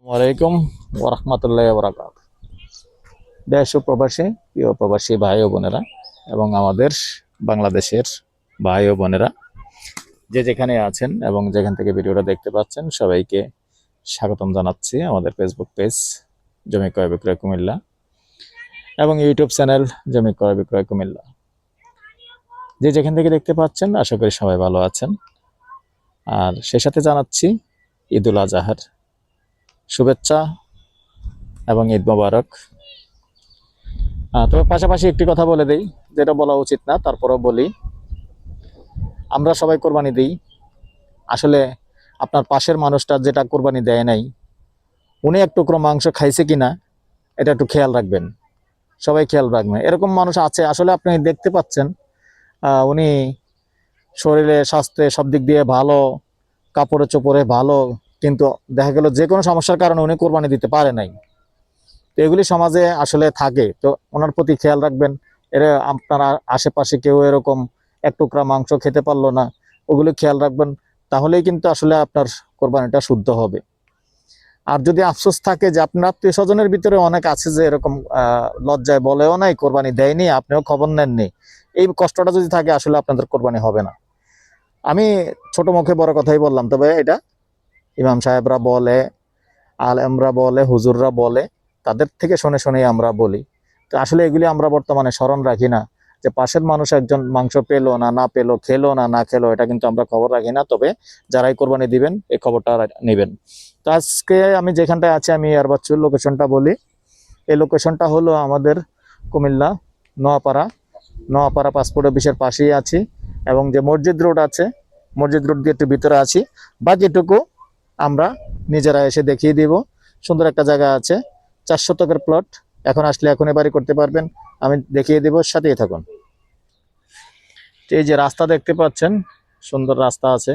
ওয়ালাইকুম ওরহমতুল্লাহ বরাকাত। দেশ ও প্রবাসী প্রিয় প্রবাসী ভাই ও বোনেরা এবং আমাদের বাংলাদেশের ভাই ও বোনেরা যে যেখানে আছেন এবং যেখান থেকে ভিডিওটা দেখতে পাচ্ছেন সবাইকে স্বাগতম জানাচ্ছি আমাদের ফেসবুক পেজ জমি ক্রয় বিক্রয় কুমিল্লা এবং ইউটিউব চ্যানেল জমি ক্রয় বিক্রয় কুমিল্লা। যে যেখান থেকে দেখতে পাচ্ছেন আশা করি সবাই ভালো আছেন। আর সেই সাথে জানাচ্ছি ঈদুল আজহার শুভেচ্ছা এবং ঈদ মোবারক। তবে পাশাপাশি একটি কথা বলে দেই, যেটা বলা উচিত না তারপরেও বলি, আমরা সবাই কোরবানি দিই। আসলে আপনার পাশের মানুষটা যেটা কোরবানি দেয় নাই, উনি এক টুকরো মাংস খাইছে কিনা এটা একটু খেয়াল রাখবেন, সবাই খেয়াল রাখবেন। এরকম মানুষ আছে, আসলে আপনি দেখতে পাচ্ছেন উনি শরীরে স্বাস্থ্যে সব দিক দিয়ে ভালো, কাপড়ে চোপড়ে ভালো, কিন্তু দেখা গেল যে কোনো সমস্যার কারণে উনি কোরবানি দিতে পারে নাই। তো এগুলি সমাজে আসলে থাকে, তো ওনার প্রতি খেয়াল রাখবেন। এরা আপনার আশেপাশে কেউ এরকম এক টুকরা মাংস খেতে পারলো না, ওগুলো খেয়াল রাখবেন, তাহলেই কিন্তু আসলে আপনার কোরবানিটা শুদ্ধ হবে। আর যদি আফসোস থাকে যে আপনার আত্মীয় স্বজনের ভিতরে অনেক আছে যে এরকম লজ্জায় বলেও নাই, কোরবানি দেয়নি, আপনিও খবর নেননি, এই কষ্টটা যদি থাকে আসলে আপনাদের কোরবানি হবে না। আমি ছোট মুখে বড় কথাই বললাম, তবে এটা ইমাম সাহেবরা বলে, আলেমরা বলে, হুজুররা বলে, তাদের থেকে শুনে শুনেই আমরা বলি। তো আসলে এগুলি আমরা বর্তমানে স্মরণ রাখি না, যে পাশের মানুষ একজন মাংস পেলো না, না পেলো, খেলো না, না খেলো, এটা কিন্তু আমরা খবর রাখি না। তবে যারাই কোরবানি দিবেন এই খবরটা নেবেন। তো আজকে আমি যেখানটায় আছি, আমি আর বাচ্চুর লোকেশনটা বলি। এই লোকেশনটা হলো আমাদের কুমিল্লা নোয়াপাড়া, নোয়াপাড়া পাসপোর্ট অফিসের পাশেই আছি, এবং যে মসজিদ রোড আছে, মসজিদ রোড দিয়ে একটু ভিতরে আছি। বাকিটুকু আমরা নিজেরা এসে দেখিয়ে দিব। সুন্দর একটা জায়গা আছে, 4 শতকের প্লট। এখন আসলে এখনই বাড়ি করতে পারবেন, আমি দেখিয়ে দিব, সাথেই থাকুন। এই যে রাস্তা দেখতে পাচ্ছেন, সুন্দর রাস্তা আছে,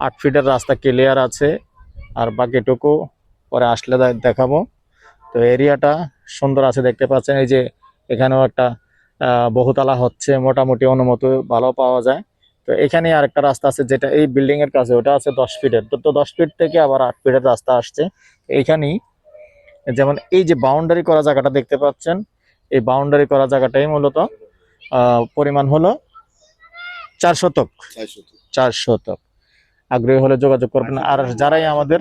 8 ফিটের রাস্তা ক্লিয়ার আছে। আর বাকিটুকু পরে আসলে দেখাবো। তো এরিয়াটা সুন্দর আছে, দেখতে পাচ্ছেন। এই যে এখানেও একটা বহুতলা হচ্ছে, মোটামুটি অনুমতি ভালো পাওয়া যায়। তো এখানে আরেকটা রাস্তা আছে, যেটা এই বিল্ডিং এর কাছে, ওটা আছে 10 ফিটের। তো 10 ফিট থেকে আবার 8 ফিটের রাস্তা আসছে এইখানেই। যেমন এই যে বাউন্ডারি করা জায়গাটা দেখতে পাচ্ছেন, এই বাউন্ডারি করা জায়গাটাই মূলত পরিমাণ হলো 4 শতক। 4 শতক। আগ্রহী হলে যোগাযোগ করবেন। আর যারাই আমাদের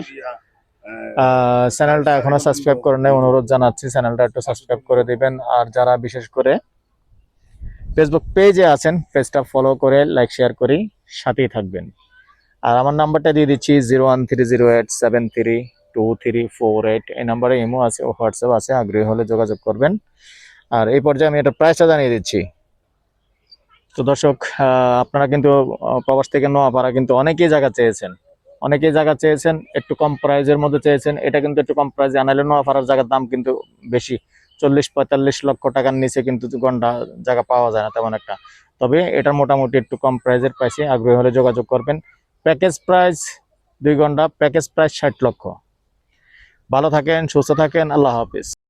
চ্যানেলটা এখনো সাবস্ক্রাইব করেন নাই, অনুরোধ জানাচ্ছি চ্যানেলটা একটু সাবস্ক্রাইব করে দিবেন। আর যারা বিশেষ করে ফেসবুক পেজে আছেন, পেজটা ফলো করে লাইক শেয়ার করি, সাথেই থাকবেন। আর আমার নাম্বারটা দিয়ে দিচ্ছি 01308732348। এই নাম্বারে ইমো আছে ও হোয়াটসঅ্যাপ আছে, আগ্রহী হলে যোগাযোগ করবেন। আর এই পর্যায়ে আমি এটা প্রাইসটা জানিয়ে দিচ্ছি। তো দর্শক, আপনারা কিন্তু প্রবাস থেকে নোয়াপাড়া কিন্তু অনেকেই জায়গা চেয়েছেন, একটু কম প্রাইজের মধ্যে চেয়েছেন। এটা কিন্তু একটু কম প্রাইজে আনাইলে নোয়াপাড়ার জায়গার দাম কিন্তু বেশি, 40-45 লক্ষ টাকার নিচে কিন্তু গন্ডা জায়গা পাওয়া যায় না তেমন একটা। তবে এটা মোটামুটি একটু কম প্রাইজের পাইছি, আগ্রহী হলে যোগাযোগ করবেন। প্যাকেজ প্রাইস 2 ঘন্টা, প্যাকেজ প্রাইস 60 লক্ষ। ভালো থাকেন, সুস্থ থাকেন, আল্লাহ হাফিজ।